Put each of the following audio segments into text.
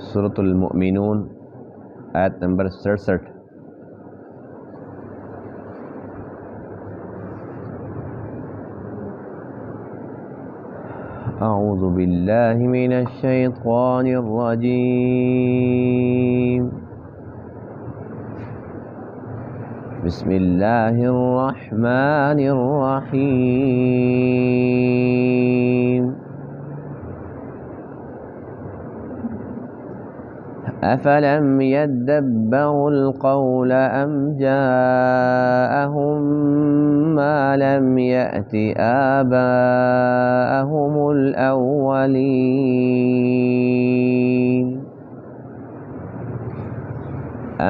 سورۃ المؤمنون آیت نمبر 67۔ اعوذ باللہ من الشیطان الرجیم، بسم اللہ الرحمن الرحیم۔ افلم يدبروا القول ام جاءهم ما لم يأت آباءهم الأولين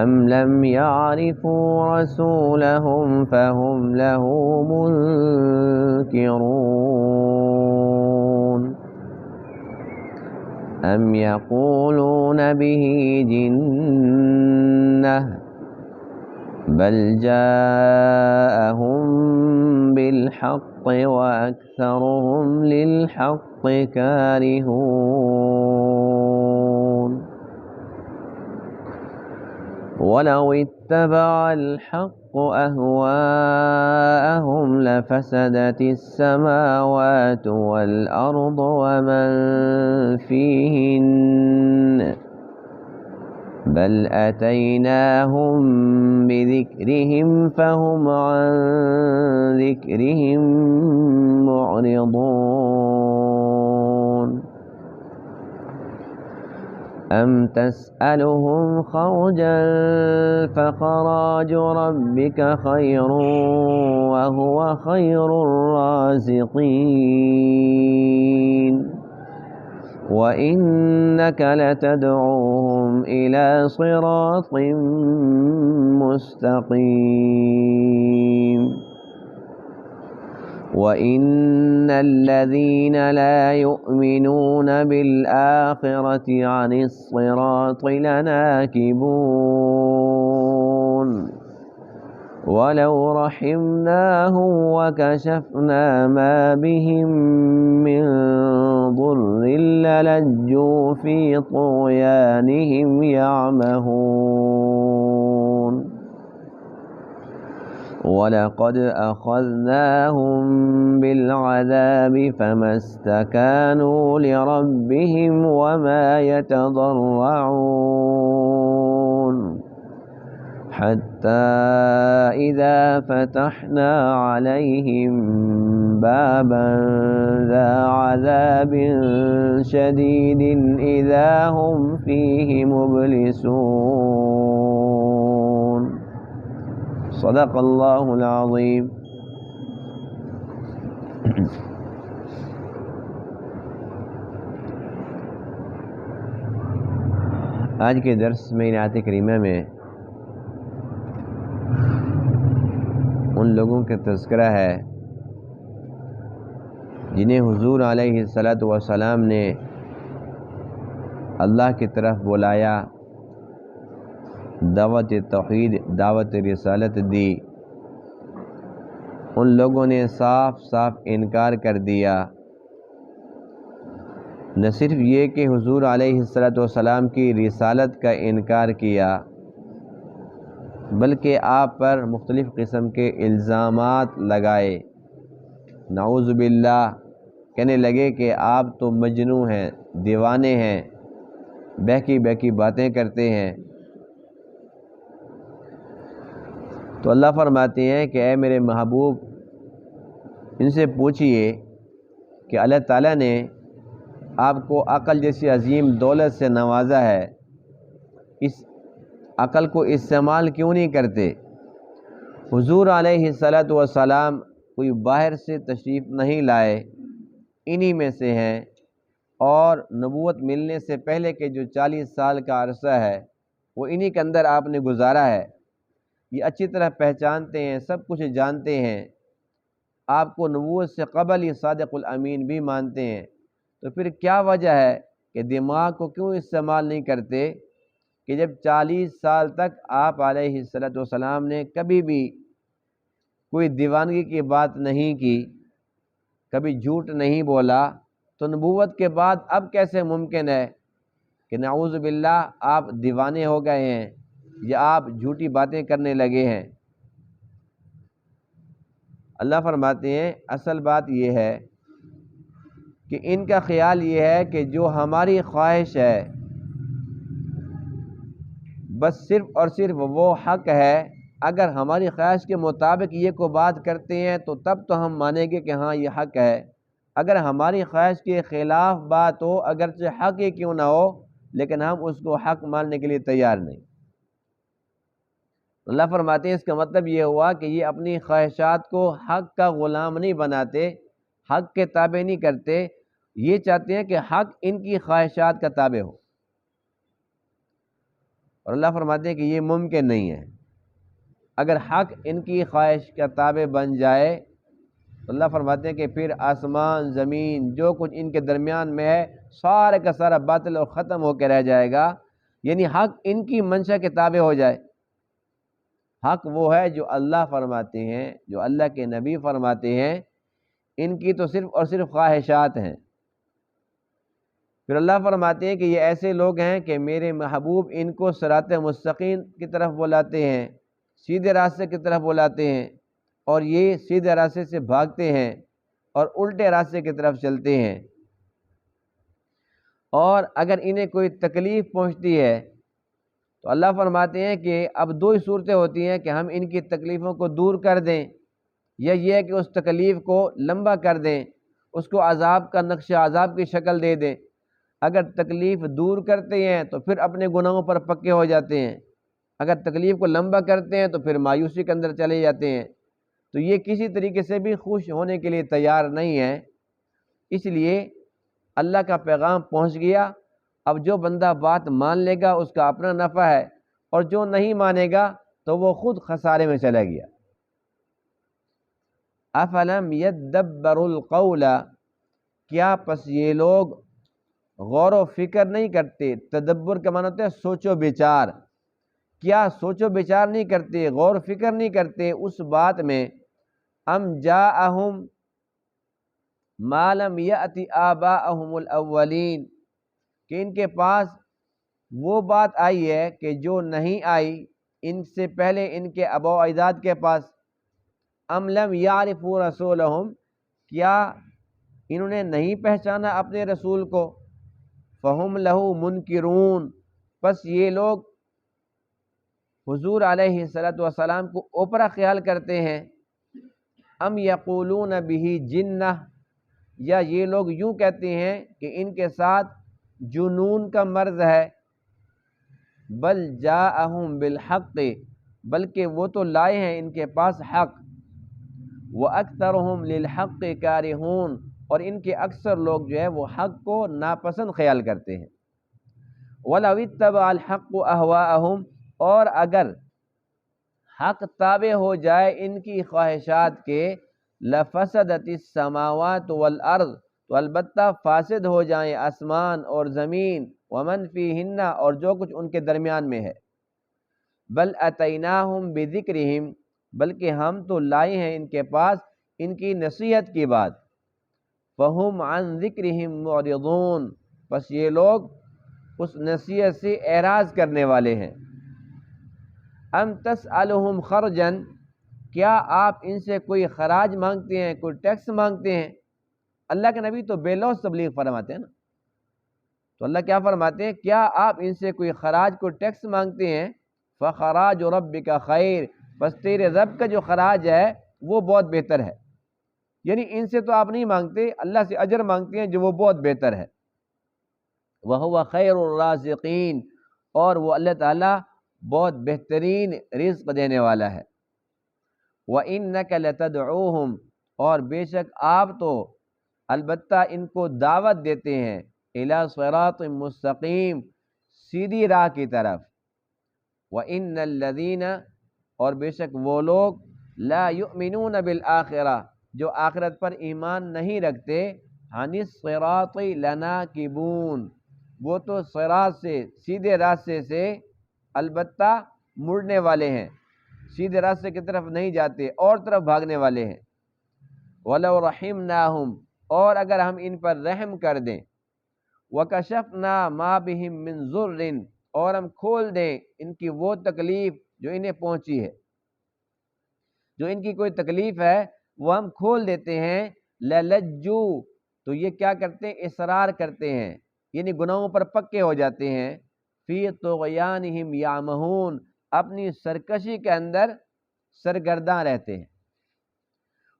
ام لم يعرفوا رسولهم فهم له منكرون ام يقولون به جنة بل جاءهم بالحق وأكثرهم للحق كارهون ولو اتبع الحق أهواءهم لفسدت السماوات والأرض ومن فيهن بل أتيناهم بذكرهم فهم عن ذكرهم معرضون أم تسألهم خرجا فخراج ربك خير وهو خير الرازقين وإنك لتدعوهم إلى صراط مستقيم وإن الذين لا يؤمنون بالآخرة عن الصراط لناكبون ولو رحمناهم وكشفنا ما بهم من ضر للجوا في طغيانهم يعمهون وَلَقَدْ أَخَذْنَاهُمْ بِالْعَذَابِ فَمَا اسْتَكَانُوا لِرَبِّهِمْ وَمَا يَتَضَرَّعُونَ حَتَّى إِذَا فَتَحْنَا عَلَيْهِمْ بَابًا ذَا عَذَابٍ شَدِيدٍ إِذَا هُمْ فِيهِ مُبْلِسُونَ۔ صدق اللہ العظیم۔ آج کے درس میں آیت کریمہ میں ان لوگوں کا تذکرہ ہے جنہیں حضور علیہ الصلاۃ والسلام نے اللہ کی طرف بلایا، دعوت توحید، دعوت رسالت دی۔ ان لوگوں نے صاف صاف انکار کر دیا۔ نہ صرف یہ کہ حضور علیہ الصلاۃ والسلام کی رسالت کا انکار کیا، بلکہ آپ پر مختلف قسم کے الزامات لگائے۔ نعوذ باللہ، کہنے لگے کہ آپ تو مجنون ہیں، دیوانے ہیں، بہکی بہکی باتیں کرتے ہیں۔ تو اللہ فرماتے ہیں کہ اے میرے محبوب، ان سے پوچھئے کہ اللہ تعالیٰ نے آپ کو عقل جیسی عظیم دولت سے نوازا ہے، اس عقل کو استعمال کیوں نہیں کرتے؟ حضور علیہ الصلاۃ والسلام کوئی باہر سے تشریف نہیں لائے، انہی میں سے ہیں، اور نبوت ملنے سے پہلے کے جو 40 سال کا عرصہ ہے وہ انہی کے اندر آپ نے گزارا ہے۔ یہ اچھی طرح پہچانتے ہیں، سب کچھ جانتے ہیں، آپ کو نبوت سے قبل ہی صادق الامین بھی مانتے ہیں۔ تو پھر کیا وجہ ہے کہ دماغ کو کیوں استعمال نہیں کرتے کہ جب 40 سال تک آپ علیہ الصلاۃ والسلام نے کبھی بھی کوئی دیوانگی کی بات نہیں کی، کبھی جھوٹ نہیں بولا، تو نبوت کے بعد اب کیسے ممکن ہے کہ نعوذ باللہ آپ دیوانے ہو گئے ہیں یا آپ جھوٹی باتیں کرنے لگے ہیں۔ اللہ فرماتے ہیں اصل بات یہ ہے کہ ان کا خیال یہ ہے کہ جو ہماری خواہش ہے بس صرف اور صرف وہ حق ہے، اگر ہماری خواہش کے مطابق یہ کو بات کرتے ہیں تو تب تو ہم مانیں گے کہ ہاں یہ حق ہے، اگر ہماری خواہش کے خلاف بات ہو اگرچہ حق ہی کیوں نہ ہو لیکن ہم اس کو حق ماننے کے لیے تیار نہیں۔ اللہ فرماتے ہیں اس کا مطلب یہ ہوا کہ یہ اپنی خواہشات کو حق کا غلام نہیں بناتے، حق کے تابع نہیں کرتے، یہ چاہتے ہیں کہ حق ان کی خواہشات کا تابع ہو، اور اللہ فرماتے ہیں کہ یہ ممکن نہیں ہے۔ اگر حق ان کی خواہش کا تابع بن جائے تو اللہ فرماتے ہیں کہ پھر آسمان زمین جو کچھ ان کے درمیان میں ہے سارے کا سارا باطل اور ختم ہو کے رہ جائے گا، یعنی حق ان کی منشا کے تابع ہو جائے۔ حق وہ ہے جو اللہ فرماتے ہیں، جو اللہ کے نبی فرماتے ہیں، ان کی تو صرف اور صرف خواہشات ہیں۔ پھر اللہ فرماتے ہیں کہ یہ ایسے لوگ ہیں کہ میرے محبوب ان کو صراط مستقیم کی طرف بلاتے ہیں، سیدھے راستے کی طرف بلاتے ہیں، اور یہ سیدھے راستے سے بھاگتے ہیں اور الٹے راستے کی طرف چلتے ہیں۔ اور اگر انہیں کوئی تکلیف پہنچتی ہے تو اللہ فرماتے ہیں کہ اب دو ہی صورتیں ہوتی ہیں کہ ہم ان کی تکلیفوں کو دور کر دیں، یا یہ ہے کہ اس تکلیف کو لمبا کر دیں، اس کو عذاب کا نقشہ عذاب کی شکل دے دیں۔ اگر تکلیف دور کرتے ہیں تو پھر اپنے گناہوں پر پکے ہو جاتے ہیں، اگر تکلیف کو لمبا کرتے ہیں تو پھر مایوسی کے اندر چلے جاتے ہیں، تو یہ کسی طریقے سے بھی خوش ہونے کے لیے تیار نہیں ہے۔ اس لیے اللہ کا پیغام پہنچ گیا، اب جو بندہ بات مان لے گا اس کا اپنا نفع ہے، اور جو نہیں مانے گا تو وہ خود خسارے میں چلا گیا۔ افلم یدبروا القول، کیا پس یہ لوگ غور و فکر نہیں کرتے؟ تدبر کا معنی ہوتا ہے سوچ و بچار، کیا سوچ و بچار نہیں کرتے، غور و فکر نہیں کرتے اس بات میں؟ ام جاءہم ما لم یأت آباءہم الاولین، کہ ان کے پاس وہ بات آئی ہے کہ جو نہیں آئی ان سے پہلے ان کے آباء و اجداد کے پاس۔ ام لم یعرفوا رسولہم، کیا انہوں نے نہیں پہچانا اپنے رسول کو؟ فہم لہو منکرون، پس یہ لوگ حضور علیہ الصلوۃ والسلام کو اوپرا خیال کرتے ہیں۔ ام یقولون بہ جنہ، یا یہ لوگ یوں کہتے ہیں کہ ان کے ساتھ جنون کا مرض ہے۔ بل جاءہم بالحق، بلکہ وہ تو لائے ہیں ان کے پاس حق۔ وَأَكْثَرُهُمْ لِلْحَقِّ كَارِهُونَ، اور ان کے اکثر لوگ جو ہے وہ حق کو ناپسند خیال کرتے ہیں۔ وَلَوِ اتَّبَعَ الْحَقُّ أَهْوَاءَهُمْ، اور اگر حق تابع ہو جائے ان کی خواہشات کے، لَفَسَدَتِ السَّمَاوَاتُ وَالْأَرْضُ، تو البتہ فاسد ہو جائیں آسمان اور زمین، وَمَنْ فِيهِنَّ، اور جو کچھ ان کے درمیان میں ہے۔ بل اتیناہم بذکرہم، بلکہ ہم تو لائے ہیں ان کے پاس ان کی نصیحت کی بات۔ فہم عن ذکرہم معرضون، پس یہ لوگ اس نصیحت سے اعراض کرنے والے ہیں۔ ام تسألہم خرجا، کیا آپ ان سے کوئی خراج مانگتے ہیں، کوئی ٹیکس مانگتے ہیں؟ اللہ کے نبی تو بے لوث تبلیغ فرماتے ہیں نا، تو اللہ کیا فرماتے ہیں؟ کیا آپ ان سے کوئی خراج، کوئی ٹیکس مانگتے ہیں؟ فخراج ربک خیر، بس تیرے رب کا جو خراج ہے وہ بہت بہتر ہے، یعنی ان سے تو آپ نہیں مانگتے، اللہ سے اجر مانگتے ہیں جو وہ بہت بہتر ہے۔ وَهُوَ خَيْرُ الرَّازِقِينَ، اور وہ اللہ تعالیٰ بہت بہترین رزق دینے والا ہے۔ وَإِنَّكَ لَتَدْعُوهُمْ، اور بے شک آپ تو البتہ ان کو دعوت دیتے ہیں، إِلَى صِرَاطٍ مستقیم، سیدھی راہ کی طرف۔ وَإِنَّ الَّذِينَ، اور بے شک وہ لوگ، لَا يُؤْمِنُونَ بِالْآخِرَةِ، جو آخرت پر ایمان نہیں رکھتے، عَنِ الصِّرَاطِ لَنَاكِبُونَ، وہ تو صراط سے، سیدھے راستے سے البتہ مڑنے والے ہیں، سیدھے راستے کی طرف نہیں جاتے، اور طرف بھاگنے والے ہیں۔ وَلَوْ رَحِمْنَاهُمْ، اور اگر ہم ان پر رحم کر دیں، وَكَشَفْنَا مَا بِهِم مِّن ضُرٍّ، اور ہم کھول دیں ان کی وہ تکلیف جو انہیں پہنچی ہے، جو ان کی کوئی تکلیف ہے وہ ہم کھول دیتے ہیں۔ لَلَجُّوا، تو یہ کیا کرتے ہیں؟ اصرار کرتے ہیں، یعنی گناہوں پر پکے ہو جاتے ہیں۔ فِي طُغْيَانِهِمْ يَعْمَهُونَ، اپنی سرکشی کے اندر سرگرداں رہتے ہیں۔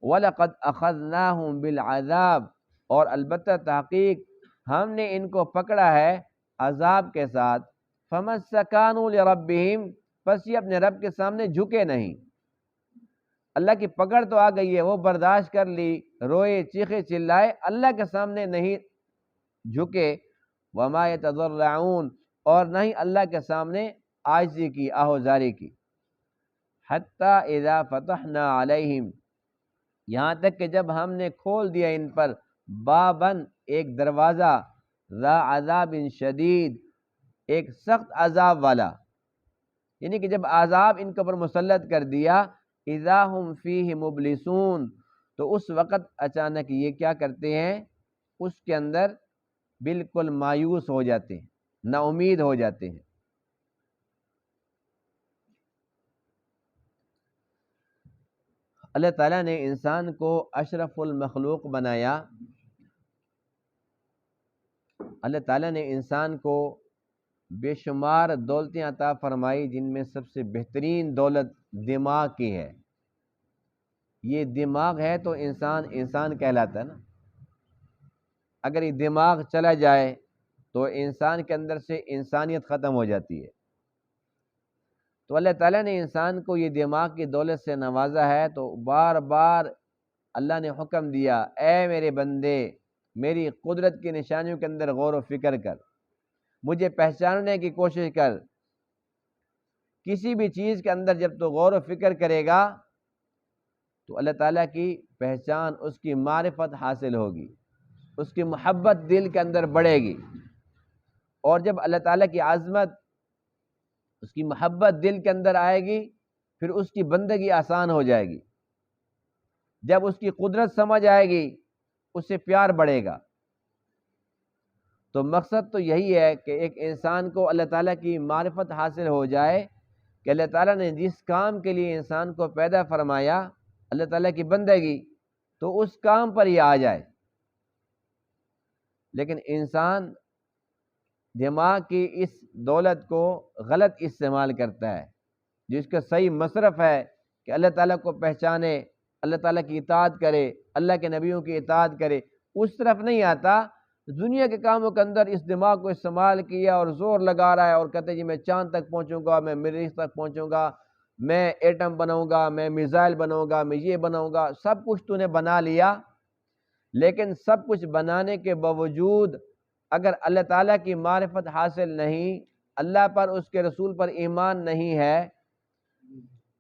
وَلَقَدْ أَخَذْنَاهُمْ بِالْعَذَابِ، اور البتہ تحقیق ہم نے ان کو پکڑا ہے عذاب کے ساتھ۔ فَمَا اسْتَكَانُوا لِرَبِّهِمْ، پس یہ اپنے رب کے سامنے جھکے نہیں۔ اللہ کی پکڑ تو آ گئی ہے، وہ برداشت کر لی، روئے، چیخے، چلائے، اللہ کے سامنے نہیں جھکے۔ وَمَا يَتَضَرَّعُونَ، اور نہ ہی اللہ کے سامنے عاجزی کی، آہوزاری کی۔ حَتَّى إِذَا فَتَحْنَا عَلَيْهِمْ، یہاں تک کہ جب ہم نے کھول دیا ان پر بابن، ایک دروازہ، ذا عذاب شدید، ایک سخت عذاب والا، یعنی کہ جب عذاب ان کے اوپر مسلط کر دیا، اذا ہم فیہ مبلسون، تو اس وقت اچانک یہ کیا کرتے ہیں؟ اس کے اندر بالکل مایوس ہو جاتے ہیں، نا امید ہو جاتے ہیں۔ اللہ تعالیٰ نے انسان کو اشرف المخلوق بنایا، اللہ تعالیٰ نے انسان کو بے شمار دولتیں عطا فرمائی، جن میں سب سے بہترین دولت دماغ کی ہے۔ یہ دماغ ہے تو انسان کہلاتا ہے نا۔ اگر یہ دماغ چلا جائے تو انسان کے اندر سے انسانیت ختم ہو جاتی ہے۔ تو اللہ تعالیٰ نے انسان کو یہ دماغ کی دولت سے نوازا ہے، تو بار بار اللہ نے حکم دیا، اے میرے بندے، میری قدرت کی نشانیوں کے اندر غور و فکر کر، مجھے پہچاننے کی کوشش کر۔ کسی بھی چیز کے اندر جب تو غور و فکر کرے گا تو اللہ تعالیٰ کی پہچان، اس کی معرفت حاصل ہوگی، اس کی محبت دل کے اندر بڑھے گی، اور جب اللہ تعالیٰ کی عظمت، اس کی محبت دل کے اندر آئے گی، پھر اس کی بندگی آسان ہو جائے گی۔ جب اس کی قدرت سمجھ آئے گی، اس سے پیار بڑھے گا۔ تو مقصد تو یہی ہے کہ ایک انسان کو اللہ تعالیٰ کی معرفت حاصل ہو جائے کہ اللہ تعالیٰ نے جس کام کے لیے انسان کو پیدا فرمایا، اللہ تعالیٰ کی بندگی، تو اس کام پر ہی آ جائے۔ لیکن انسان دماغ کی اس دولت کو غلط استعمال کرتا ہے، جس کا صحیح مصرف ہے کہ اللہ تعالیٰ کو پہچانے، اللہ تعالیٰ کی اطاعت کرے، اللہ کے نبیوں کی اطاعت کرے، اس طرف نہیں آتا۔ دنیا کے کاموں کے اندر اس دماغ کو استعمال کیا اور زور لگا رہا ہے، اور کہتے ہیں جی میں چاند تک پہنچوں گا، میں مریخ تک پہنچوں گا، میں ایٹم بناؤں گا، میں میزائل بناؤں گا، میں یہ بناؤں گا۔ سب کچھ تو نے بنا لیا، لیکن سب کچھ بنانے کے باوجود اگر اللہ تعالیٰ کی معرفت حاصل نہیں، اللہ پر، اس کے رسول پر ایمان نہیں ہے،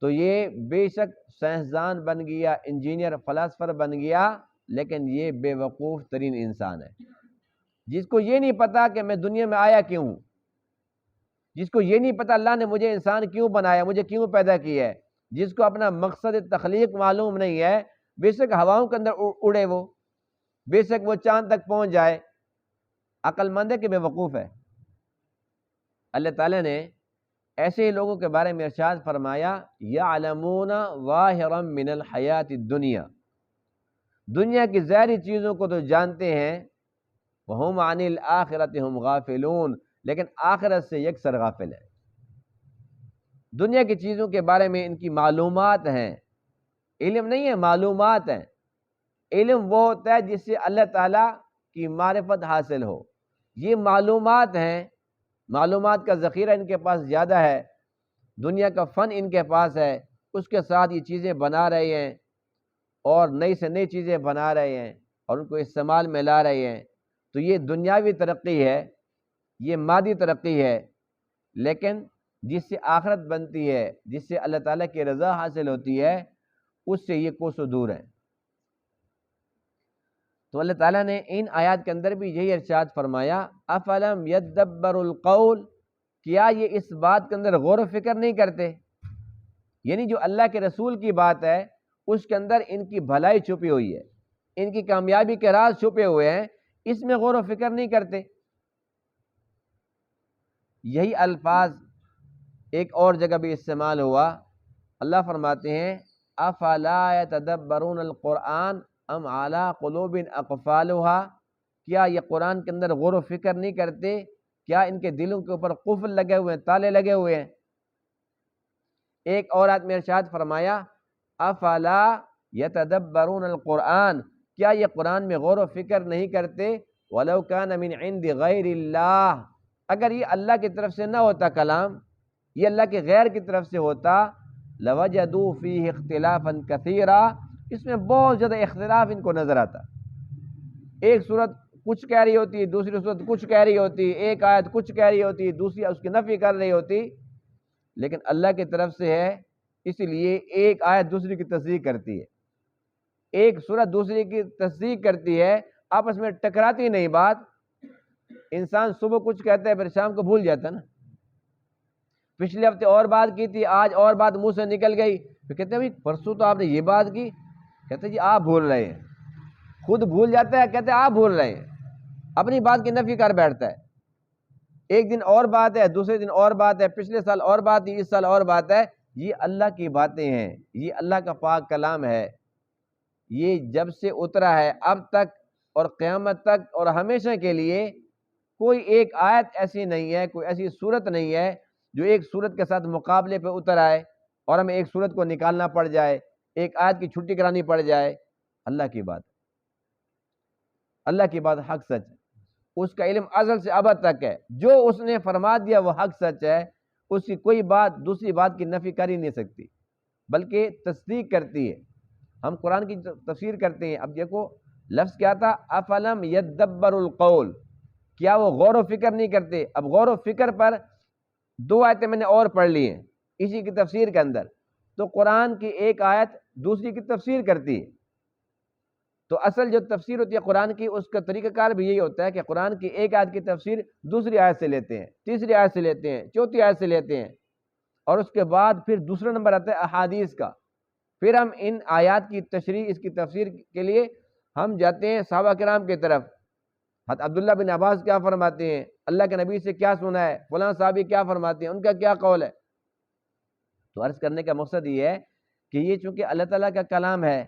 تو یہ بے شک سائنسدان بن گیا، انجینئر، فلاسفر بن گیا، لیکن یہ بے وقوف ترین انسان ہے، جس کو یہ نہیں پتا کہ میں دنیا میں آیا کیوں ہوں، جس کو یہ نہیں پتا اللہ نے مجھے انسان کیوں بنایا، مجھے کیوں پیدا کیا ہے، جس کو اپنا مقصد تخلیق معلوم نہیں ہے، بے شک ہواؤں کے اندر اڑے، وہ بے شک وہ چاند تک پہنچ جائے، عقل مند ہے کہ بے وقوف ہے۔ اللہ تعالیٰ نے ایسے ہی لوگوں کے بارے میں ارشاد فرمایا، یعلمون ظاہرا من الحیات الدنیا، دنیا کی ظاہری چیزوں کو تو جانتے ہیں، وہم عن الآخرۃ ہم غافلون، لیکن آخرت سے یکسر غافل ہیں۔ دنیا کی چیزوں کے بارے میں ان کی معلومات ہیں، علم نہیں ہے، معلومات ہیں۔ علم وہ ہوتا ہے جس سے اللہ تعالیٰ کی معرفت حاصل ہو، یہ معلومات ہیں، معلومات کا ذخیرہ ان کے پاس زیادہ ہے، دنیا کا فن ان کے پاس ہے، اس کے ساتھ یہ چیزیں بنا رہے ہیں، اور نئی سے نئی چیزیں بنا رہے ہیں، اور ان کو استعمال میں لا رہے ہیں۔ تو یہ دنیاوی ترقی ہے، یہ مادی ترقی ہے، لیکن جس سے آخرت بنتی ہے، جس سے اللہ تعالیٰ کی رضا حاصل ہوتی ہے، اس سے یہ کوسوں دور ہیں۔ تو اللہ تعالیٰ نے ان آیات کے اندر بھی یہی ارشاد فرمایا، افلم یدبر القول، کیا یہ اس بات کے اندر غور و فکر نہیں کرتے؟ یعنی جو اللہ کے رسول کی بات ہے، اس کے اندر ان کی بھلائی چھپی ہوئی ہے، ان کی کامیابی کے راز چھپے ہوئے ہیں، اس میں غور و فکر نہیں کرتے۔ یہی الفاظ ایک اور جگہ بھی استعمال ہوا. اللہ فرماتے ہیں افلا یتدبرون القرآن ام علی قلوب اقفالها، کیا یہ قرآن کے اندر غور و فکر نہیں کرتے؟ کیا ان کے دلوں کے اوپر قفل لگے ہوئے ہیں، تالے لگے ہوئے ہیں؟ ایک اور آیت میں ارشاد فرمایا افلا یتدبرون القرآن، کیا یہ قرآن میں غور و فکر نہیں کرتے؟ ولو کان من عند غیر اللہ، اگر یہ اللہ کی طرف سے نہ ہوتا کلام، یہ اللہ کے غیر کی طرف سے ہوتا، لوجدوا فیہ اختلافا کثیرا، اس میں بہت زیادہ اختلاف ان کو نظر آتا. ایک صورت کچھ کہہ رہی ہوتی، دوسری صورت کچھ کہہ رہی ہوتی، ایک آیت کچھ کہہ رہی ہوتی، دوسری اس کی نفی کر رہی ہوتی. لیکن اللہ کی طرف سے ہے، اس لیے ایک آیت دوسری کی تصدیق کرتی ہے، ایک صورت دوسری کی تصدیق کرتی ہے، آپس میں ٹکراتی نہیں بات. انسان صبح کچھ کہتا ہے پھر شام کو بھول جاتا ہے نا. پچھلے ہفتے اور بات کی تھی، آج اور بات منہ سے نکل گئی، پھر کہتے ہیں بھائی پرسوں تو آپ نے یہ بات کی، کہتے ہیں جی آپ بھول رہے ہیں. خود بھول جاتا ہے، کہتے ہیں آپ بھول رہے ہیں، اپنی بات کی نفی کر بیٹھتا ہے. ایک دن اور بات ہے، دوسرے دن اور بات ہے، پچھلے سال اور بات تھی، اس سال اور بات ہے. یہ اللہ کی باتیں ہیں، یہ اللہ کا پاک کلام ہے. یہ جب سے اترا ہے اب تک اور قیامت تک اور ہمیشہ کے لیے کوئی ایک آیت ایسی نہیں ہے، کوئی ایسی صورت نہیں ہے جو ایک صورت کے ساتھ مقابلے پہ اتر آئے اور ہمیں ایک صورت کو نکالنا پڑ جائے، ایک آیت کی چھٹی کرانی پڑ جائے. اللہ کی بات، اللہ کی بات حق سچ ہے، اس کا علم ازل سے ابد تک ہے. جو اس نے فرما دیا وہ حق سچ ہے، اس کی کوئی بات دوسری بات کی نفی کر ہی نہیں سکتی، بلکہ تصدیق کرتی ہے. ہم قرآن کی تفسیر کرتے ہیں، اب دیکھو لفظ کیا تھا افلم یدبر القول، کیا وہ غور و فکر نہیں کرتے؟ اب غور و فکر پر دو آیتیں میں نے اور پڑھ لی ہیں اسی کی تفسیر کے اندر. تو قرآن کی ایک آیت دوسری کی تفسیر کرتی ہے. تو اصل جو تفسیر ہوتی ہے قرآن کی، اس کا طریقہ کار بھی یہی ہوتا ہے کہ قرآن کی ایک آیت کی تفسیر دوسری آیت سے لیتے ہیں، تیسری آیت سے لیتے ہیں، چوتھی آیت سے لیتے ہیں، اور اس کے بعد پھر دوسرا نمبر آتا ہے احادیث کا. پھر ہم ان آیات کی تشریح، اس کی تفسیر کے لیے ہم جاتے ہیں صحابہ کرام کی طرف. حضرت عبداللہ بن عباس کیا فرماتے ہیں، اللہ کے نبی سے کیا سنا ہے، فلاں صحابی کیا فرماتے ہیں، ان کا کیا قول ہے. تو عرض کرنے کا مقصد یہ ہے کہ یہ چونکہ اللہ تعالیٰ کا کلام ہے،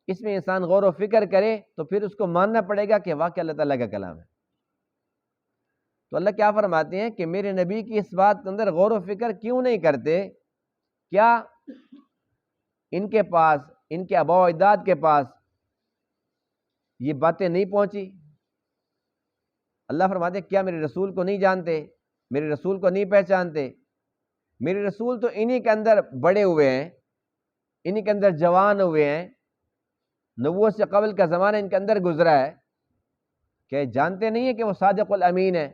اس میں انسان غور و فکر کرے تو پھر اس کو ماننا پڑے گا کہ واقعی اللہ تعالیٰ کا کلام ہے. تو اللہ کیا فرماتے ہیں کہ میرے نبی کی اس بات کے اندر غور و فکر کیوں نہیں کرتے؟ کیا ان کے پاس، ان کے آباء و اجداد کے پاس یہ باتیں نہیں پہنچی؟ اللہ فرماتے ہیں کیا میرے رسول کو نہیں جانتے، میرے رسول کو نہیں پہچانتے؟ میرے رسول تو انہی کے اندر بڑے ہوئے ہیں، انہی کے اندر جوان ہوئے ہیں، نبوت سے قبل کا زمانہ ان کے اندر گزرا ہے. کہ جانتے نہیں ہیں کہ وہ صادق الامین ہے،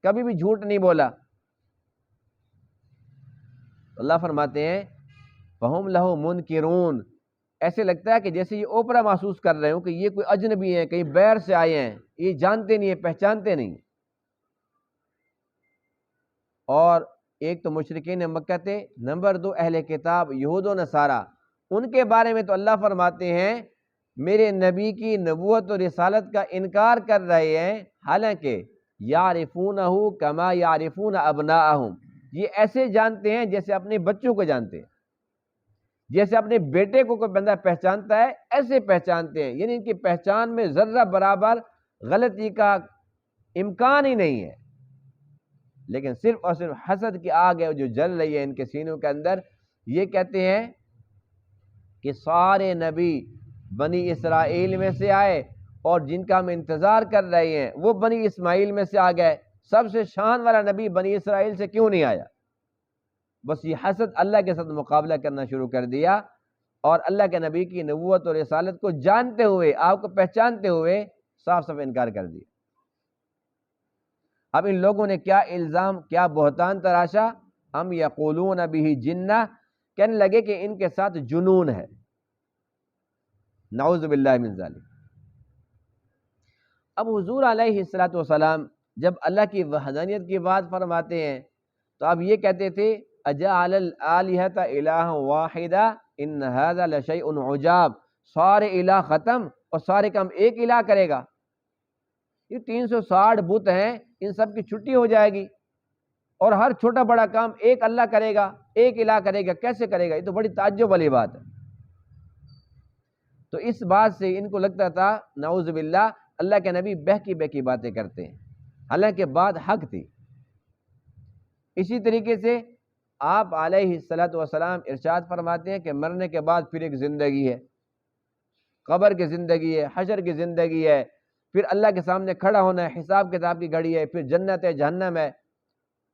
کبھی بھی جھوٹ نہیں بولا؟ اللہ فرماتے ہیں فہم لہو منکرون، ایسے لگتا ہے کہ جیسے یہ اوپرا محسوس کر رہے ہوں کہ یہ کوئی اجنبی ہیں، کہیں بیر سے آئے ہیں، یہ جانتے نہیں ہیں، پہچانتے نہیں. اور ایک تو مشرکین مکہ تھے، نمبر دو اہل کتاب یہود و نصارہ، ان کے بارے میں تو اللہ فرماتے ہیں میرے نبی کی نبوت و رسالت کا انکار کر رہے ہیں، حالانکہ یعرفونہ کما یعرفون ابناءہم، یہ ایسے جانتے ہیں جیسے اپنے بچوں کو جانتے ہیں، جیسے اپنے بیٹے کو کوئی بندہ پہچانتا ہے ایسے پہچانتے ہیں. یعنی ان کی پہچان میں ذرہ برابر غلطی کا امکان ہی نہیں ہے. لیکن صرف اور صرف حسد کی آگ ہے جو جل رہی ہے ان کے سینوں کے اندر. یہ کہتے ہیں کہ سارے نبی بنی اسرائیل میں سے آئے اور جن کا ہم انتظار کر رہے ہیں وہ بنی اسماعیل میں سے آ گئے، سب سے شان والا نبی بنی اسرائیل سے کیوں نہیں آیا؟ بس یہ حسد اللہ کے ساتھ مقابلہ کرنا شروع کر دیا اور اللہ کے نبی کی نبوت اور رسالت کو جانتے ہوئے، آپ کو پہچانتے ہوئے صاف صاف انکار کر دیا. اب ان لوگوں نے کیا الزام، کیا بہتان تراشا، ام یقولون بہ جنہ، کہنے لگے کہ ان کے ساتھ جنون ہے. نعوذ باللہ من ذالک. اب حضور علیہ الصلوۃ والسلام جب اللہ کی وحدانیت کی بات فرماتے ہیں تو اب یہ کہتے تھے اجعل الآلہۃ الہا واحدہ ان ھذا لشیء عجاب، سارے الہ ختم اور سارے کام ایک الہ کرے گا؟ یہ 360 بت ہیں، ان سب کی چھٹی ہو جائے گی. اور ہر چھوٹا بڑا کام ایک اللہ کرے گا، ایک الہ کرے گا، کیسے کرے گا؟ یہ تو بڑی تعجب والی بات ہے۔ تو اس بات سے ان کو لگتا تھا نعوذ باللہ اللہ کے نبی بہکی بہکی باتیں کرتے ہیں، حالانکہ بات حق تھی۔ اسی طریقے سے آپ علیہ الصلوۃ والسلام ارشاد فرماتے ہیں کہ مرنے کے بعد پھر ایک زندگی ہے، قبر کی زندگی ہے، حشر کی زندگی ہے، پھر اللہ کے سامنے کھڑا ہونا ہے، حساب کتاب کی گھڑی ہے، پھر جنت ہے، جہنم ہے۔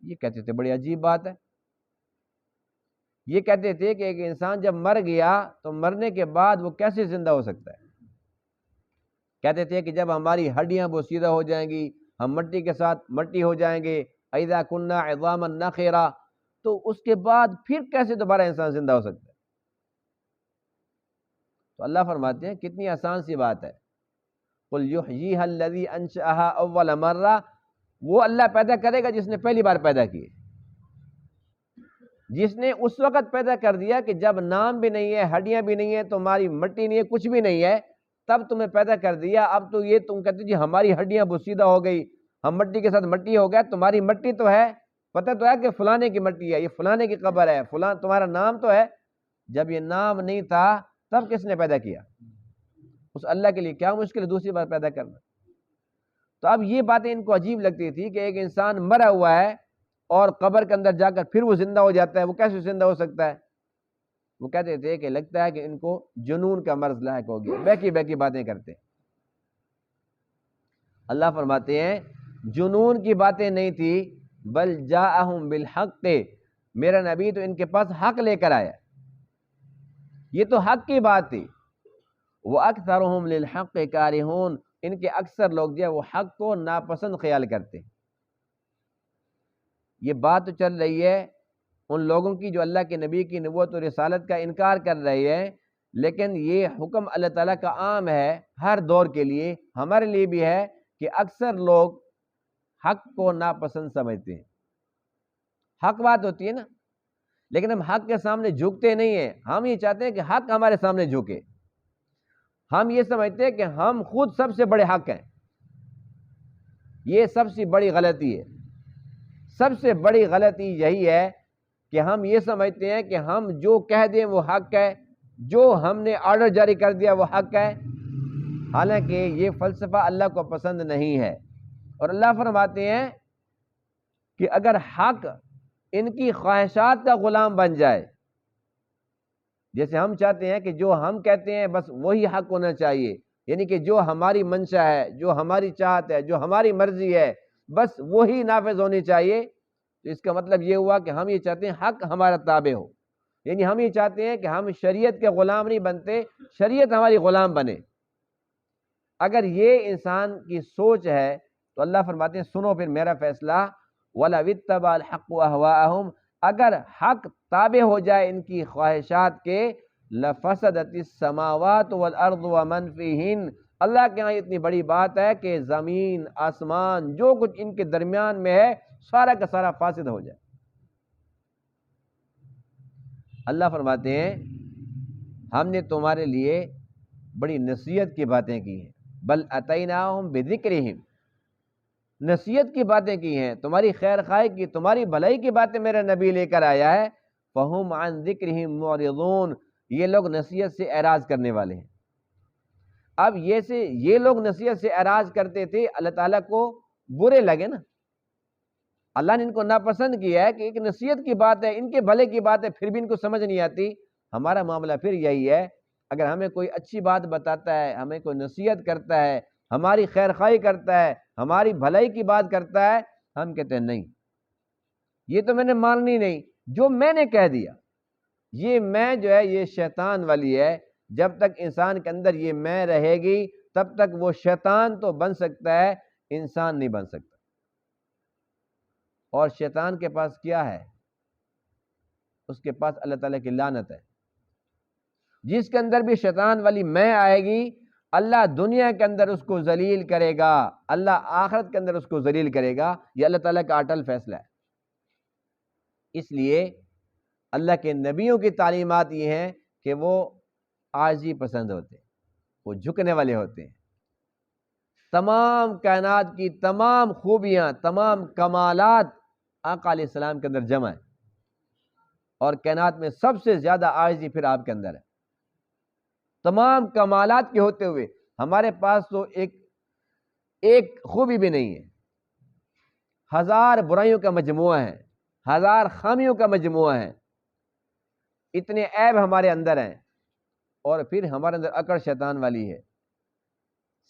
یہ کہتے تھے بڑی عجیب بات ہے۔ یہ کہتے تھے کہ ایک انسان جب مر گیا تو مرنے کے بعد وہ کیسے زندہ ہو سکتا ہے؟ کہتے تھے کہ جب ہماری ہڈیاں بوسیدہ ہو جائیں گی، ہم مٹی کے ساتھ مٹی ہو جائیں گے، اذا کننا عظاما نخرا، تو اس کے بعد پھر کیسے دوبارہ انسان زندہ ہو سکتا ہے؟ تو اللہ فرماتے ہیں کتنی آسان سی بات ہے، قل یحییھا الذی انشأھا اول مرہ، وہ اللہ پیدا کرے گا جس نے پہلی بار پیدا کیے، جس نے اس وقت پیدا کر دیا کہ جب نام بھی نہیں ہے، ہڈیاں بھی نہیں ہے، تمہاری مٹی نہیں ہے، کچھ بھی نہیں ہے، تب تمہیں پیدا کر دیا۔ اب تو یہ تم کہتے جی ہماری ہڈیاں بوسیدہ ہو گئی، ہم مٹی کے ساتھ مٹی ہو گیا، تمہاری مٹی تو ہے، پتہ تو ہے کہ فلانے کی مٹی ہے، یہ فلانے کی قبر ہے، فلاں تمہارا نام تو ہے۔ جب یہ نام نہیں تھا تب کس نے پیدا کیا؟ اس اللہ کے لیے کیا مشکل ہے دوسری بار پیدا کرنا؟ تو اب یہ باتیں ان کو عجیب لگتی تھی کہ ایک انسان مرا ہوا ہے اور قبر کے اندر جا کر پھر وہ زندہ ہو جاتا ہے، وہ کیسے زندہ ہو سکتا ہے؟ وہ کہتے تھے کہ لگتا ہے کہ ان کو جنون کا مرض لاحق ہو گیا، بہکی بہکی باتیں کرتے ہیں۔ اللہ فرماتے ہیں جنون کی باتیں نہیں تھی، بل جاءہم بالحق، میرا نبی تو ان کے پاس حق لے کر آیا، یہ تو حق کی بات تھی۔ وَأَكْثَرُهُمْ لِلْحَقِّ كَارِهُونَ، ان کے اکثر لوگ جو ہے وہ حق کو ناپسند خیال کرتے ہیں۔ یہ بات تو چل رہی ہے ان لوگوں کی جو اللہ کے نبی کی نبوت و رسالت کا انکار کر رہے ہیں، لیکن یہ حکم اللہ تعالیٰ کا عام ہے ہر دور کے لیے، ہمارے لیے بھی ہے کہ اکثر لوگ حق کو ناپسند سمجھتے ہیں۔ حق بات ہوتی ہے نا، لیکن ہم حق کے سامنے جھکتے نہیں ہیں، ہم یہ چاہتے ہیں کہ حق ہمارے سامنے جھکے۔ ہم یہ سمجھتے ہیں کہ ہم خود سب سے بڑے حق ہیں، یہ سب سے بڑی غلطی ہے۔ سب سے بڑی غلطی یہی ہے کہ ہم یہ سمجھتے ہیں کہ ہم جو کہہ دیں وہ حق ہے، جو ہم نے آرڈر جاری کر دیا وہ حق ہے، حالانکہ یہ فلسفہ اللہ کو پسند نہیں ہے۔ اور اللہ فرماتے ہیں کہ اگر حق ان کی خواہشات کا غلام بن جائے، جیسے ہم چاہتے ہیں کہ جو ہم کہتے ہیں بس وہی حق ہونا چاہیے، یعنی کہ جو ہماری منشا ہے، جو ہماری چاہت ہے، جو ہماری مرضی ہے، بس وہی نافذ ہونی چاہیے، تو اس کا مطلب یہ ہوا کہ ہم یہ چاہتے ہیں حق ہمارا تابع ہو، یعنی ہم یہ چاہتے ہیں کہ ہم شریعت کے غلام نہیں بنتے، شریعت ہماری غلام بنے۔ اگر یہ انسان کی سوچ ہے تو اللہ فرماتے ہیں سنو پھر میرا فیصلہ، وَلَوِ اتَّبَعَ الْحَقُّ أَهْوَاءَهُمْ، اگر حق تابع ہو جائے ان کی خواہشات کے، لَفَسَدَتِ السَّمَاوَاتُ وَالْأَرْضُ وَمَنْ فِيهِنَّ، اللہ کے ہاں اتنی بڑی بات ہے کہ زمین آسمان جو کچھ ان کے درمیان میں ہے سارا کا سارا فاسد ہو جائے۔ اللہ فرماتے ہیں ہم نے تمہارے لیے بڑی نصیحت کی باتیں کی ہیں، بل اتیناہم بذکرہم، نصیحت کی باتیں کی ہیں، تمہاری خیر خواہی کی، تمہاری بھلائی کی باتیں میرا نبی لے کر آیا ہے، فہم عن ذکرہم معرضون، یہ لوگ نصیحت سے اعراض کرنے والے ہیں۔ اب یہ لوگ نصیحت سے اعراض کرتے تھے، اللہ تعالیٰ کو برے لگے نا، اللہ نے ان کو ناپسند کیا ہے کہ ایک نصیحت کی بات ہے، ان کے بھلے کی بات ہے، پھر بھی ان کو سمجھ نہیں آتی۔ ہمارا معاملہ پھر یہی ہے، اگر ہمیں کوئی اچھی بات بتاتا ہے، ہمیں کوئی نصیحت کرتا ہے، ہماری خیر خواہی کرتا ہے، ہماری بھلائی کی بات کرتا ہے، ہم کہتے ہیں نہیں یہ تو میں نے ماننی نہیں، جو میں نے کہہ دیا، یہ میں جو ہے یہ شیطان والی ہے، جب تک انسان کے اندر یہ میں رہے گی تب تک وہ شیطان تو بن سکتا ہے، انسان نہیں بن سکتا۔ اور شیطان کے پاس کیا ہے؟ اس کے پاس اللہ تعالیٰ کی لعنت ہے۔ جس کے اندر بھی شیطان والی میں آئے گی، اللہ دنیا کے اندر اس کو ذلیل کرے گا، اللہ آخرت کے اندر اس کو ذلیل کرے گا، یہ اللہ تعالیٰ کا اٹل فیصلہ ہے۔ اس لیے اللہ کے نبیوں کی تعلیمات یہ ہیں کہ وہ عاجزی پسند ہوتے ہیں، وہ جھکنے والے ہوتے ہیں، تمام کائنات کی تمام خوبیاں، تمام کمالات آقا علیہ السلام کے اندر جمع ہے، اور کائنات میں سب سے زیادہ عاجزی پھر آپ کے اندر ہے۔ تمام کمالات کے ہوتے ہوئے ہمارے پاس تو ایک خوبی بھی نہیں ہے، ہزار برائیوں کا مجموعہ ہے، ہزار خامیوں کا مجموعہ ہے، اتنے عیب ہمارے اندر ہیں، اور پھر ہمارے اندر اکڑ شیطان والی ہے۔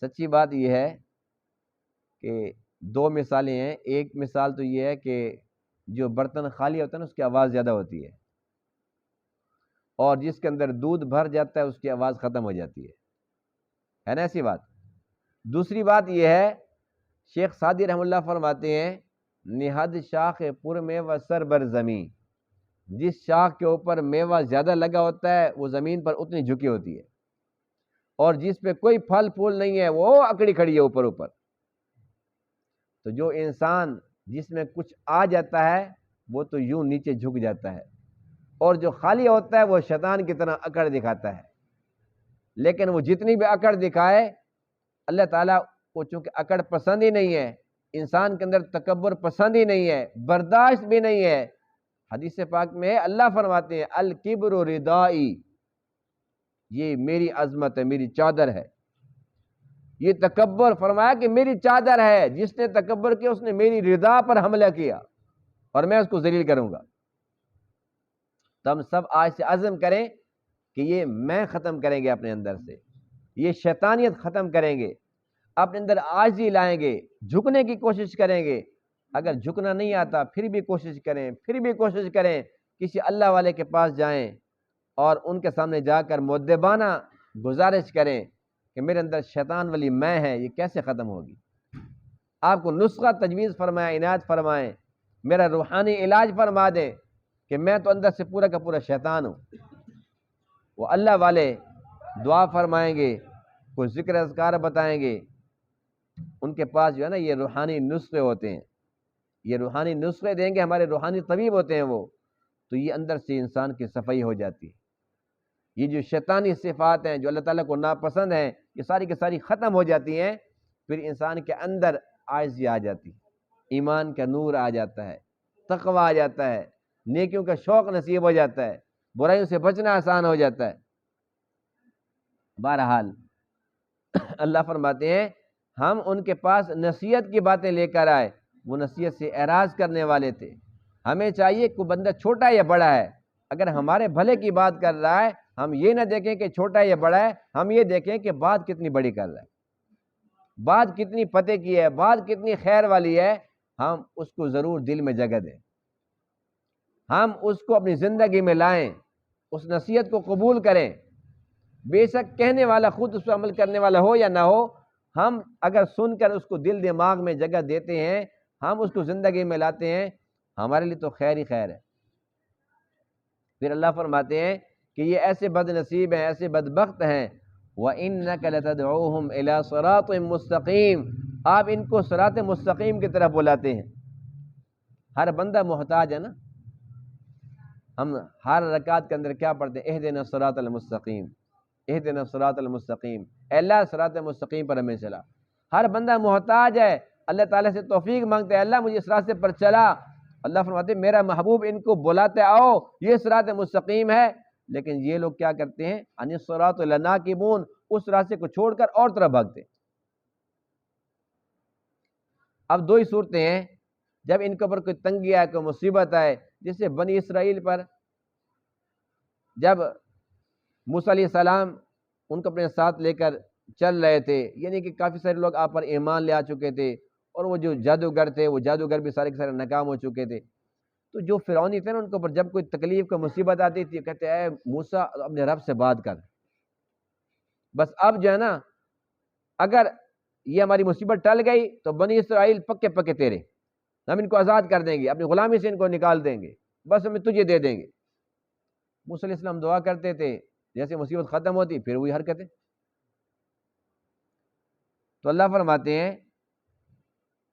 سچی بات یہ ہے کہ دو مثالیں ہیں۔ ایک مثال تو یہ ہے کہ جو برتن خالی ہوتا ہے نا اس کی آواز زیادہ ہوتی ہے، اور جس کے اندر دودھ بھر جاتا ہے اس کی آواز ختم ہو جاتی ہے نا ایسی بات۔ دوسری بات یہ ہے، شیخ سعدی رحمہ اللہ فرماتے ہیں، نہاد شاخ پر میوہ سر بر زمین، جس شاخ کے اوپر میوہ زیادہ لگا ہوتا ہے وہ زمین پر اتنی جھکی ہوتی ہے، اور جس پہ کوئی پھل پھول نہیں ہے وہ اکڑی کھڑی ہے اوپر اوپر۔ تو جو انسان جس میں کچھ آ جاتا ہے وہ تو یوں نیچے جھک جاتا ہے، اور جو خالی ہوتا ہے وہ شیطان کی طرح اکڑ دکھاتا ہے۔ لیکن وہ جتنی بھی اکڑ دکھائے، اللہ تعالیٰ کو چونکہ اکڑ پسند ہی نہیں ہے، انسان کے اندر تکبر پسند ہی نہیں ہے، برداشت بھی نہیں ہے۔ حدیث پاک میں اللہ فرماتے ہیں، الکبر ردائی، یہ میری عظمت ہے، میری چادر ہے۔ یہ تکبر فرمایا کہ میری چادر ہے، جس نے تکبر کیا اس نے میری رضا پر حملہ کیا، اور میں اس کو ذلیل کروں گا۔ تو ہم سب آج سے عزم کریں کہ یہ میں ختم کریں گے اپنے اندر سے، یہ شیطانیت ختم کریں گے، اپنے اندر عاجزی لائیں گے، جھکنے کی کوشش کریں گے۔ اگر جھکنا نہیں آتا پھر بھی کوشش کریں، پھر بھی کوشش کریں، کسی اللہ والے کے پاس جائیں اور ان کے سامنے جا کر مؤدبانہ گزارش کریں کہ میرے اندر شیطان والی میں ہے، یہ کیسے ختم ہوگی۔ آپ کو نسخہ تجویز فرمائیں، عنایت فرمائیں، میرا روحانی علاج فرما دیں کہ میں تو اندر سے پورا کا پورا شیطان ہوں۔ وہ اللہ والے دعا فرمائیں گے، کوئی ذکر اذکار بتائیں گے، ان کے پاس جو ہے نا یہ روحانی نسخے ہوتے ہیں، یہ روحانی نسخے دیں گے، ہمارے روحانی طبیب ہوتے ہیں وہ، تو یہ اندر سے انسان کی صفائی ہو جاتی ہے۔ یہ جو شیطانی صفات ہیں جو اللہ تعالیٰ کو ناپسند ہیں، یہ ساری کی ساری ختم ہو جاتی ہیں، پھر انسان کے اندر عاجزی آ جاتی ہے، ایمان کا نور آ جاتا ہے، تقویٰ آ جاتا ہے، نیکیوں کا شوق نصیب ہو جاتا ہے، برائیوں سے بچنا آسان ہو جاتا ہے۔ بہرحال اللہ فرماتے ہیں ہم ان کے پاس نصیحت کی باتیں لے کر آئے، وہ نصیحت سے اعراض کرنے والے تھے۔ ہمیں چاہیے کوئی بندہ چھوٹا یا بڑا ہے، اگر ہمارے بھلے کی بات کر رہا ہے، ہم یہ نہ دیکھیں کہ چھوٹا یا بڑا ہے، ہم یہ دیکھیں کہ بات کتنی بڑی کر رہا ہے، بات کتنی پتے کی ہے، بات کتنی خیر والی ہے، ہم اس کو ضرور دل میں جگہ دیں، ہم اس کو اپنی زندگی میں لائیں، اس نصیحت کو قبول کریں، بے شک کہنے والا خود اس پر عمل کرنے والا ہو یا نہ ہو، ہم اگر سن کر اس کو دل دماغ میں جگہ دیتے ہیں، ہم اس کو زندگی میں لاتے ہیں، ہمارے لیے تو خیر ہی خیر ہے۔ پھر اللہ فرماتے ہیں کہ یہ ایسے بد نصیب ہیں، ایسے بدبخت ہیں، وَإِنَّكَ لَتَدْعُوهُمْ إِلَىٰ صِرَاطٍ مُسْتَقِيمٍ، آپ ان کو صراط مستقیم کی طرف بلاتے ہیں۔ ہر بندہ محتاج ہے نا، ہم ہر رکعت کے اندر کیا پڑھتے ہیں؟ اہدنا الصراط المستقیم، اہدنا الصراط المستقیم، اے اللہ صراط مستقیم پر ہمیں چلا۔ ہر بندہ محتاج ہے، اللہ تعالیٰ سے توفیق مانگتے ہیں، اللہ مجھے اس راستے پر چلا۔ اللہ فرماتے ہیں میرا محبوب ان کو بلاتے آؤ، یہ صراط مستقیم ہے، لیکن یہ لوگ کیا کرتے ہیں؟ عن الصراط لناکبون، اس راستے کو چھوڑ کر اور طرف بھاگتے ہیں۔ اب دو ہی صورتیں ہیں، جب ان کے اوپر کوئی تنگی آئے، کوئی مصیبت آئے، جیسے بنی اسرائیل پر جب موسیٰ علیہ السلام ان کو اپنے ساتھ لے کر چل رہے تھے، یعنی کہ کافی سارے لوگ آپ پر ایمان لے آ چکے تھے، اور وہ جو جادوگر تھے وہ جادوگر بھی سارے کے سارے ناکام ہو چکے تھے، تو جو فرعونی تھے نا ان کے اوپر جب کوئی تکلیف کا مصیبت آتی تھی کہتے اے موسیٰ اپنے رب سے بات کر، بس اب جو ہے نا اگر یہ ہماری مصیبت ٹل گئی تو بنی اسرائیل پکے پکے تیرے، ہم ان کو آزاد کر دیں گے، اپنی غلامی سے ان کو نکال دیں گے، بس ہمیں تجھے دے دیں گے۔ موسیٰ علیہ السلام دعا کرتے تھے، جیسے مصیبت ختم ہوتی پھر وہی حرکتیں۔ تو اللہ فرماتے ہیں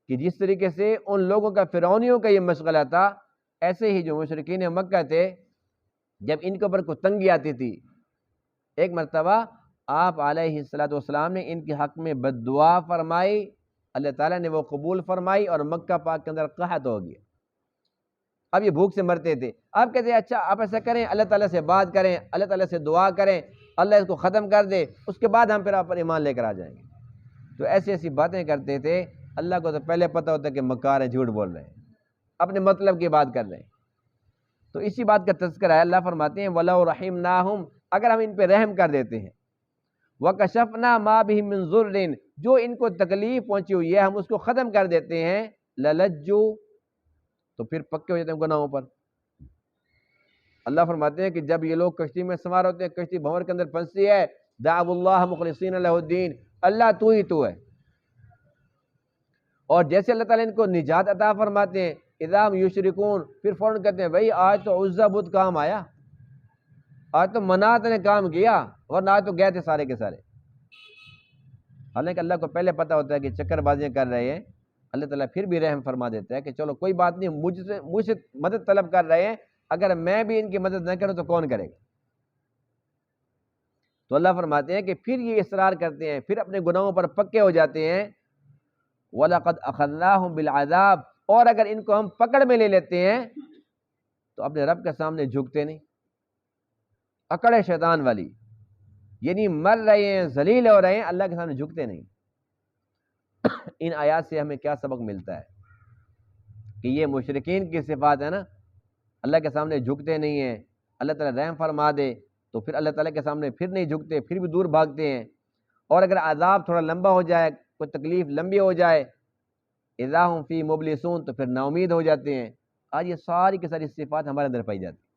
کہ جس طریقے سے ان لوگوں کا فرعونیوں کا یہ مشغلہ تھا، ایسے ہی جو مشرکین مکہ تھے، جب ان کے اوپر کوئی تنگی آتی تھی، ایک مرتبہ آپ علیہ السلام نے ان کے حق میں بد دعا فرمائی، اللہ تعالیٰ نے وہ قبول فرمائی، اور مکہ پاک کے اندر قحط ہو گیا، اب یہ بھوک سے مرتے تھے، آپ کہتے ہیں اچھا آپ ایسا کریں، اللہ تعالیٰ سے بات کریں، اللہ تعالیٰ سے دعا کریں، اللہ اس کو ختم کر دے، اس کے بعد ہم پھر آپ پر ایمان لے کر آ جائیں گے۔ تو ایسی ایسی باتیں کرتے تھے، اللہ کو تو پہلے پتہ ہوتا ہے کہ مکار ہیں، جھوٹ بول رہے ہیں، اپنے مطلب کی بات کر رہے ہیں۔ تو اسی بات کا تذکرہ ہے، اللہ فرماتے ہیں وَلَوْ رَحِمْنَاهُمْ، اگر ہم ان پہ رحم کر دیتے ہیں، وَكَشَفْنَا مَا بِهِم مِّن ضُرٍّ، جو ان کو تکلیف پہنچی ہوئی ہے ہم اس کو ختم کر دیتے ہیں، لَلَجُّوا، تو پھر پکے ہو جاتے ہیں گناہوں پر۔ اللہ فرماتے ہیں کہ جب یہ لوگ کشتی میں سوار ہوتے ہیں، کشتی بھنور کے اندر پھنستی ہے، دعوا اللہ مخلصین لہ الدین، اللہ تو ہی تو ہے، اور جیسے اللہ تعالیٰ ان کو نجات عطا فرماتے ہیں، اذا ہم یشرکون، پھر فوراً کہتے ہیں بھائی آج تو عزا بدھ کام آیا، آج تو منات نے کام کیا، ورنہ آج تو گئے تھے سارے کے سارے۔ حالانکہ اللہ کو پہلے پتہ ہوتا ہے کہ چکر بازیاں کر رہے ہیں، اللہ تعالیٰ پھر بھی رحم فرما دیتا ہے کہ چلو کوئی بات نہیں، مجھ سے مدد طلب کر رہے ہیں، اگر میں بھی ان کی مدد نہ کروں تو کون کرے گا؟ تو اللہ فرماتے ہیں کہ پھر یہ اصرار کرتے ہیں، پھر اپنے گناہوں پر پکے ہو جاتے ہیں، وَلَقَدْ أَخَذْنَاهُمْ بِالْعَذَابِ، اور اگر ان کو ہم پکڑ میں لے لیتے ہیں تو اپنے رب کے سامنے جھکتے نہیں، اکڑ ہے شیطان والی، یعنی مر رہے ہیں، ذلیل ہو رہے ہیں، اللہ کے سامنے جھکتے نہیں۔ ان آیات سے ہمیں کیا سبق ملتا ہے کہ یہ مشرکین کی صفات ہے نا، اللہ کے سامنے جھکتے نہیں ہیں، اللہ تعالیٰ رحم فرما دے تو پھر اللہ تعالیٰ کے سامنے پھر نہیں جھکتے، پھر بھی دور بھاگتے ہیں، اور اگر عذاب تھوڑا لمبا ہو جائے، کوئی تکلیف لمبی ہو جائے، اذا ہم فی مبلسون، تو پھر نا امید ہو جاتے ہیں۔ آج یہ ساری کی ساری صفات ہمارے اندر پائی جاتی ہیں،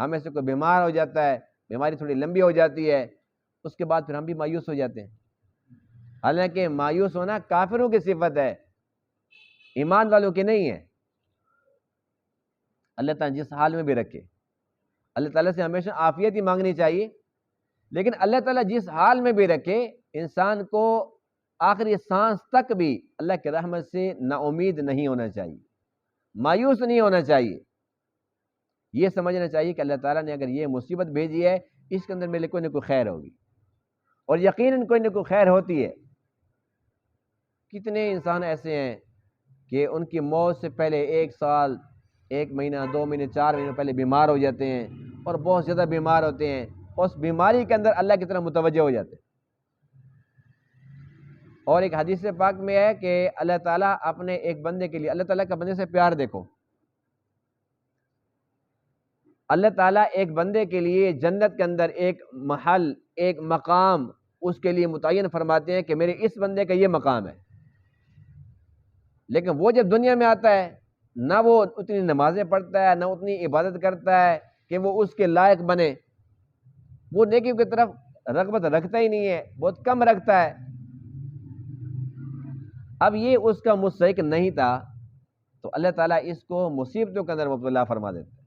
ہمیں سے کوئی بیمار ہو جاتا ہے، بیماری تھوڑی لمبی ہو جاتی ہے، اس کے بعد پھر ہم بھی مایوس ہو جاتے ہیں، حالانکہ مایوس ہونا کافروں کی صفت ہے، ایمان والوں کی نہیں ہے۔ اللہ تعالیٰ جس حال میں بھی رکھے، اللہ تعالیٰ سے ہمیشہ عافیت ہی مانگنی چاہیے، لیکن اللہ تعالیٰ جس حال میں بھی رکھے، انسان کو آخری سانس تک بھی اللہ کے رحمت سے نا امید نہیں ہونا چاہیے، مایوس نہیں ہونا چاہیے، یہ سمجھنا چاہیے کہ اللہ تعالیٰ نے اگر یہ مصیبت بھیجی ہے، اس کے اندر میرے کوئی نہ کوئی خیر ہوگی، اور یقیناً کوئی نہ کوئی خیر ہوتی ہے۔ کتنے انسان ایسے ہیں کہ ان کی موت سے پہلے 1 سال، 1 مہینہ، 2 مہینے، 4 مہینے پہلے بیمار ہو جاتے ہیں، اور بہت زیادہ بیمار ہوتے ہیں، اور اس بیماری کے اندر اللہ کی طرف متوجہ ہو جاتے ہیں۔ اور ایک حدیث پاک میں ہے کہ اللہ تعالیٰ اپنے ایک بندے کے لیے، اللہ تعالیٰ کا بندے سے پیار دیکھو، اللہ تعالیٰ ایک بندے کے لیے جنت کے اندر ایک محل، ایک مقام اس کے لیے متعین فرماتے ہیں کہ میرے اس بندے کا یہ مقام ہے، لیکن وہ جب دنیا میں آتا ہے، نہ وہ اتنی نمازیں پڑھتا ہے، نہ اتنی عبادت کرتا ہے کہ وہ اس کے لائق بنے، وہ نیکیوں کی طرف رغبت رکھتا ہی نہیں ہے، بہت کم رکھتا ہے۔ اب یہ اس کا مستحق نہیں تھا، تو اللہ تعالیٰ اس کو مصیبتوں کے اندر مبتلا فرما دیتا ہے،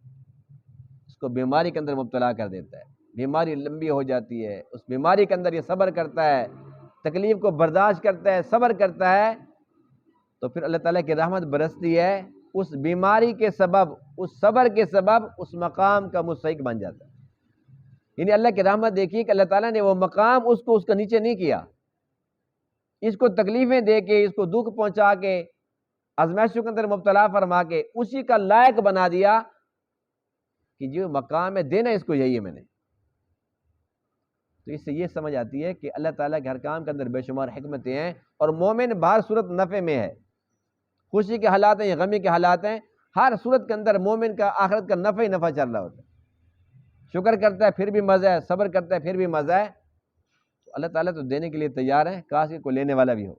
اس کو بیماری کے اندر مبتلا کر دیتا ہے، بیماری لمبی ہو جاتی ہے، اس بیماری کے اندر یہ صبر کرتا ہے، تکلیف کو برداشت کرتا ہے، صبر کرتا ہے، تو پھر اللہ تعالیٰ کی رحمت برستی ہے، اس بیماری کے سبب، اس صبر کے سبب اس مقام کا مستحق بن جاتا ہے۔ یعنی اللہ کی رحمت دیکھیے کہ اللہ تعالیٰ نے وہ مقام اس کو اس کا نیچے نہیں کیا، اس کو تکلیفیں دے کے، اس کو دکھ پہنچا کے، آزمائشوں کے اندر مبتلا فرما کے اسی کا لائق بنا دیا کہ جو مقام ہے دینا اس کو یہی ہے میں نے۔ تو اس سے یہ سمجھ آتی ہے کہ اللہ تعالیٰ کے ہر کام کے اندر بے شمار حکمتیں ہیں، اور مومن بہر صورت نفع میں ہے، خوشی کے حالات ہیں یا غمی کے حالات ہیں، ہر صورت کے اندر مومن کا آخرت کا نفع ہی نفع چل رہا ہوتا ہے، شکر کرتا ہے پھر بھی مزہ ہے، صبر کرتا ہے پھر بھی مزہ ہے، تو اللہ تعالیٰ تو دینے کے لیے تیار ہے، کاش کہ کوئی لینے والا بھی ہو۔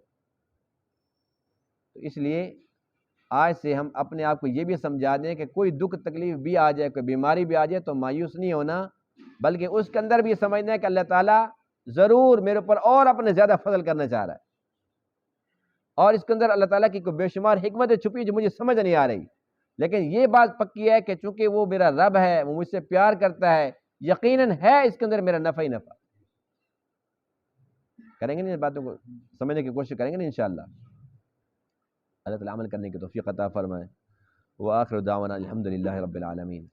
تو اس لیے آج سے ہم اپنے آپ کو یہ بھی سمجھا دیں کہ کوئی دکھ تکلیف بھی آ جائے، کوئی بیماری بھی آ جائے تو مایوس نہیں ہونا، بلکہ اس کے اندر بھی سمجھنا ہے کہ اللہ تعالیٰ ضرور میرے اوپر اور اپنے زیادہ فضل کرنا چاہ رہا ہے، اور اس کے اندر اللہ تعالیٰ کی کوئی بے شمار حکمتیں چھپی جو مجھے سمجھ نہیں آ رہی، لیکن یہ بات پکی ہے کہ چونکہ وہ میرا رب ہے، وہ مجھ سے پیار کرتا ہے، یقیناً ہے اس کے اندر میرا نفع ہی نفع۔ کریں گے نا، ان باتوں کو سمجھنے کی کوشش کریں گے نا انشاءاللہ، اللہ تعالیٰ عمل کرنے کی توفیق عطا فرمائے۔ وآخر دعوانا الحمدللہ رب العالمین۔